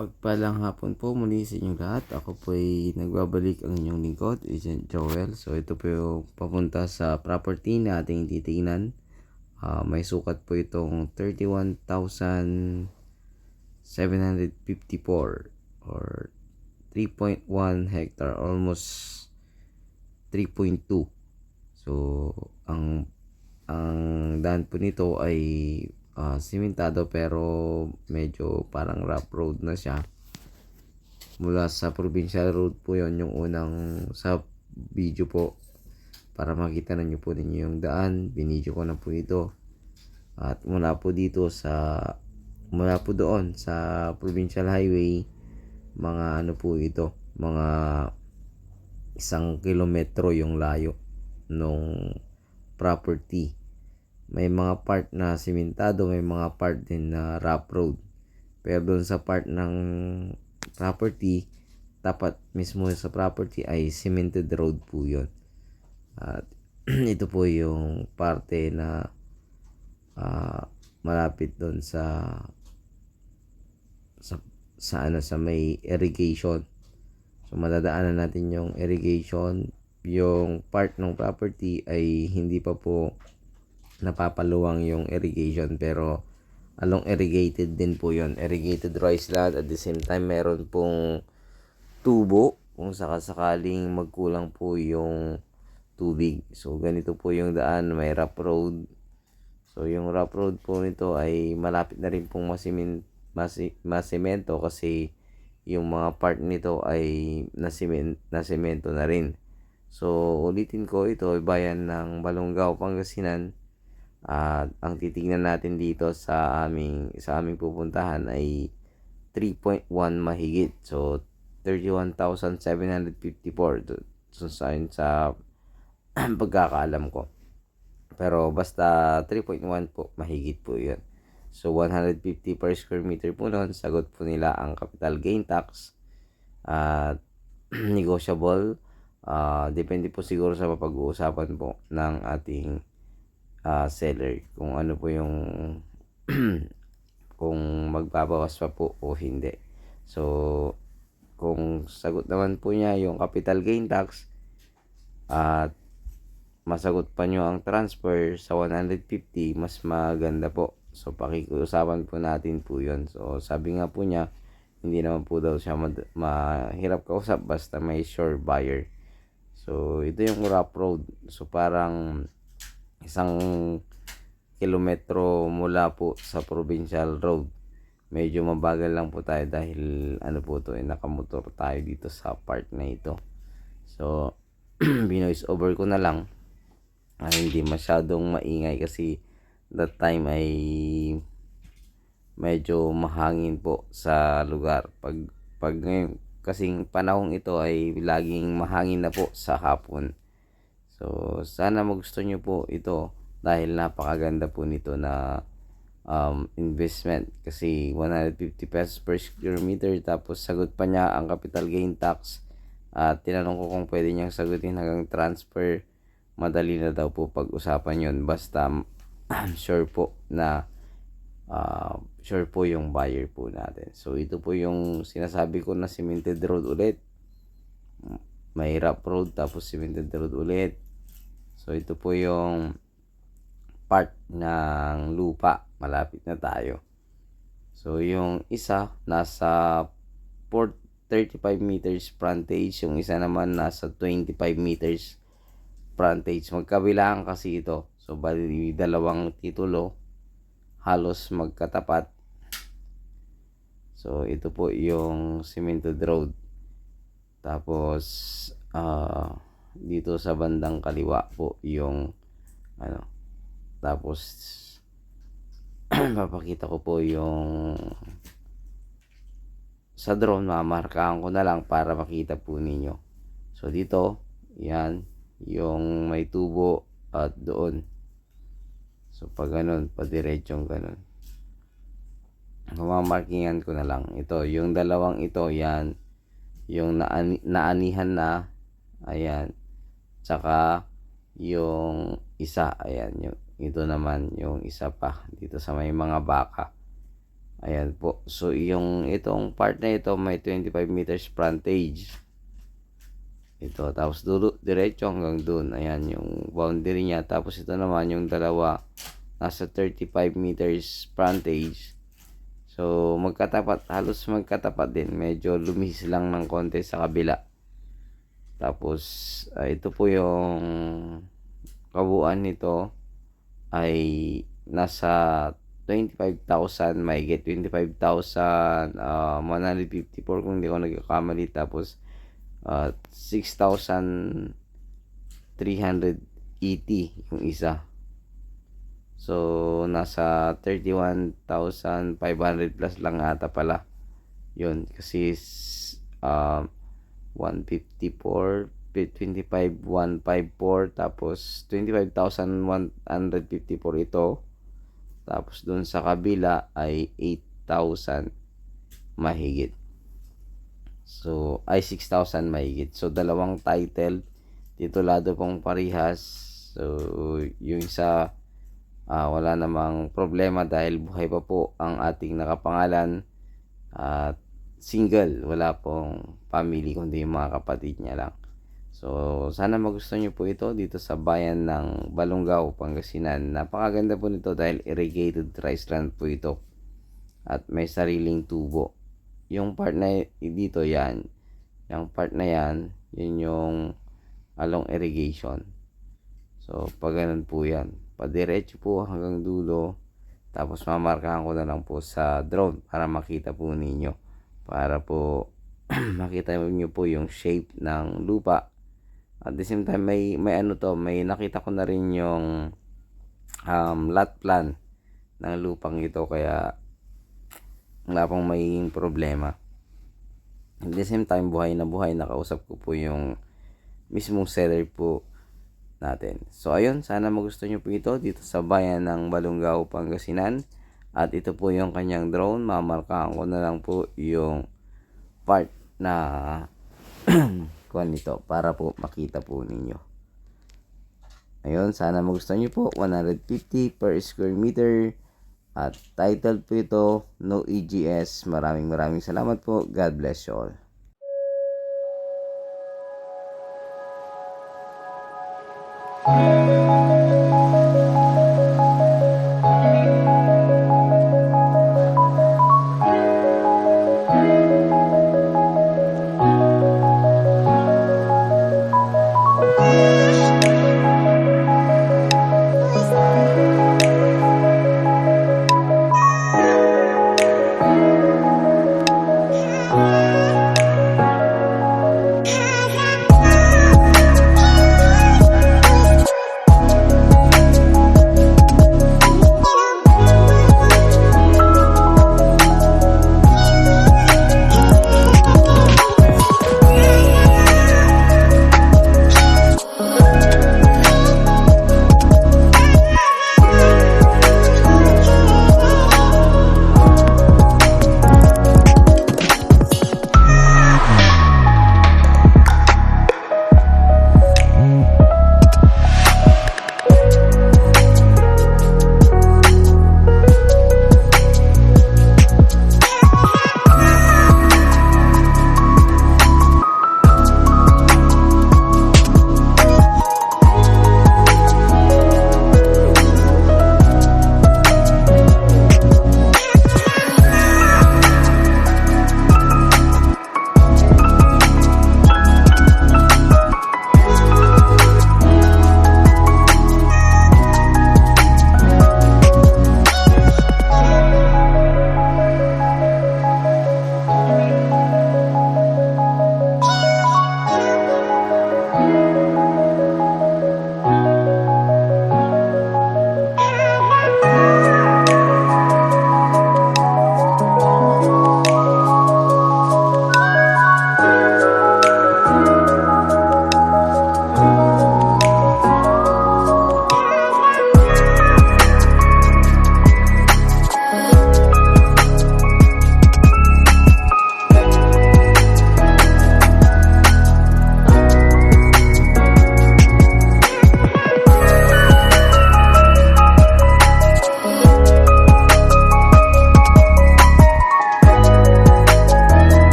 Mapagpalang hapon po muli sa inyong lahat. Ako po ay nagbabalik ang inyong lingkod, Agent Joel. So ito po yung papunta sa property na ating titingnan. May sukat po itong 31,754 or 3.1 hectare, almost 3.2. So ang daan po nito ay simentado pero medyo parang rough road na siya. Mula sa provincial road po yon yung unang sa video po, para makita na nyo po ninyo yung daan. Binidyo ko na po ito, at mula po doon sa provincial highway, mga ano po ito, mga 1 kilometro yung layo nung property. May mga part na simentado, may mga part din na rough road. Pero doon sa part ng property, tapat mismo sa property ay cemented road po yun. At ito po yung parte na malapit doon sa may irrigation. So madadaanan natin yung irrigation. Yung part ng property ay hindi pa po napapaluwang yung irrigation, pero along irrigated din po yon, irrigated rice land. At the same time, meron pong tubo kung sakasakaling magkulang po yung tubig. So ganito po yung daan, may rough road. So yung rough road po nito ay malapit na rin pong masemento, kasi yung mga part nito ay nasemento na rin. So ulitin ko, ito ay bayan ng Balongaw, Pangasinan. At ang titingnan natin dito sa aming pupuntahan ay 3.1 mahigit. So 31,754 sa pagkakaalam ko. Pero basta 3.1 po, mahigit po 'yun. So 150 per square meter po noon. Sagot po nila ang capital gain tax at negotiable. Depende po siguro sa mapag-uusapan po ng ating seller kung ano po yung kung magbabawas pa po o hindi. So kung sagot naman po niya yung capital gain tax at masagot pa nyo ang transfer sa 150, mas maganda po. So pakikiusapan po natin po yun. So sabi nga po niya, hindi naman po daw siya mahirap kausap basta may sure buyer. So ito yung rough road. So parang 1 kilometro mula po sa provincial road. Medyo mabagal lang po tayo dahil ano po to, nakamotor tayo dito sa part na ito. So binoise over ko na lang, hindi masyadong maingay kasi that time ay medyo mahangin po sa lugar. Pag ngayon kasing panahong ito ay laging mahangin na po sa hapon. So sana magustuhan nyo po ito dahil napakaganda po nito na investment, kasi 150 pesos per square meter, tapos sagot pa niya ang capital gain tax. At tinanong ko kung pwede niyang sagutin hanggang transfer. Madali na daw po pag-usapan yon, basta sure po na sure po yung buyer po natin. So ito po yung sinasabi ko na cemented road ulit, may rough road tapos cemented road ulit. So ito po yung part ng lupa, malapit na tayo. So yung isa nasa 35 meters frontage, yung isa naman nasa 25 meters frontage. Magkabilaan kasi ito. So bali dalawang titulo, halos magkatapat. So ito po yung cemented road. Tapos dito sa bandang kaliwa po yung ano. Tapos papakita ko po yung sa drone, mamarkahan ko na lang para makita po ninyo. So dito, yan yung may tubo, at doon. So pag ganun, padiretsong ganun, mamarkingan ko na lang. Ito, yung dalawang ito, yan yung naanihan na, ayan. Tsaka yung isa, ayan, yung ito naman yung isa pa dito sa may mga baka. Ayan po. So, itong part na ito may 25 meters frontage. Ito. Tapos, diretso hanggang dun. Ayan, yung boundary niya. Tapos, ito naman yung dalawa. Nasa 35 meters frontage. So, magkatapat. Halos magkatapat din. Medyo lumihis lang ng konti sa kabila. Tapos, ito po yung kabuuan nito ay nasa 25,000, may get 25,154 kung hindi ako nagkakamali. Tapos 6,380 yung isa. So nasa 31,500 plus lang ata pala yun, kasi 154 25,154, tapos 25,154 ito. Tapos dun sa kabila ay 8,000 mahigit. So, ay 6,000 mahigit. So, dalawang title. Titulado pong parihas. So, yung isa, wala namang problema dahil buhay pa po ang ating nakapangalan. At single. Wala pong family kundi yung mga kapatid niya lang. So, sana magustuhan nyo po ito dito sa bayan ng Balungaw, Pangasinan. Napakaganda po nito dahil irrigated rice land po ito. At may sariling tubo. Yung part na dito yan, yung part na yan, yun yung along irrigation. So, pag ganun po yan. Padiretso po hanggang dulo. Tapos mamarkahan ko na lang po sa drone para makita po ninyo. Para po makita nyo po yung shape ng lupa. At the same time, may nakita ko na rin yung lot plan ng lupang ito, kaya wala pong magiging problema. At the same time, buhay na nakausap ko po yung mismong seller po natin. So ayun, sana magustuhan nyo po ito dito sa bayan ng Balungaw, Pangasinan. At ito po yung kanyang drone. Mamarkahan ko na lang po yung part na kuan nito para po makita po ninyo. Ayun, sana magustuhan nyo po. 150 per square meter. At title po ito, no EGS. Maraming salamat po. God bless you all.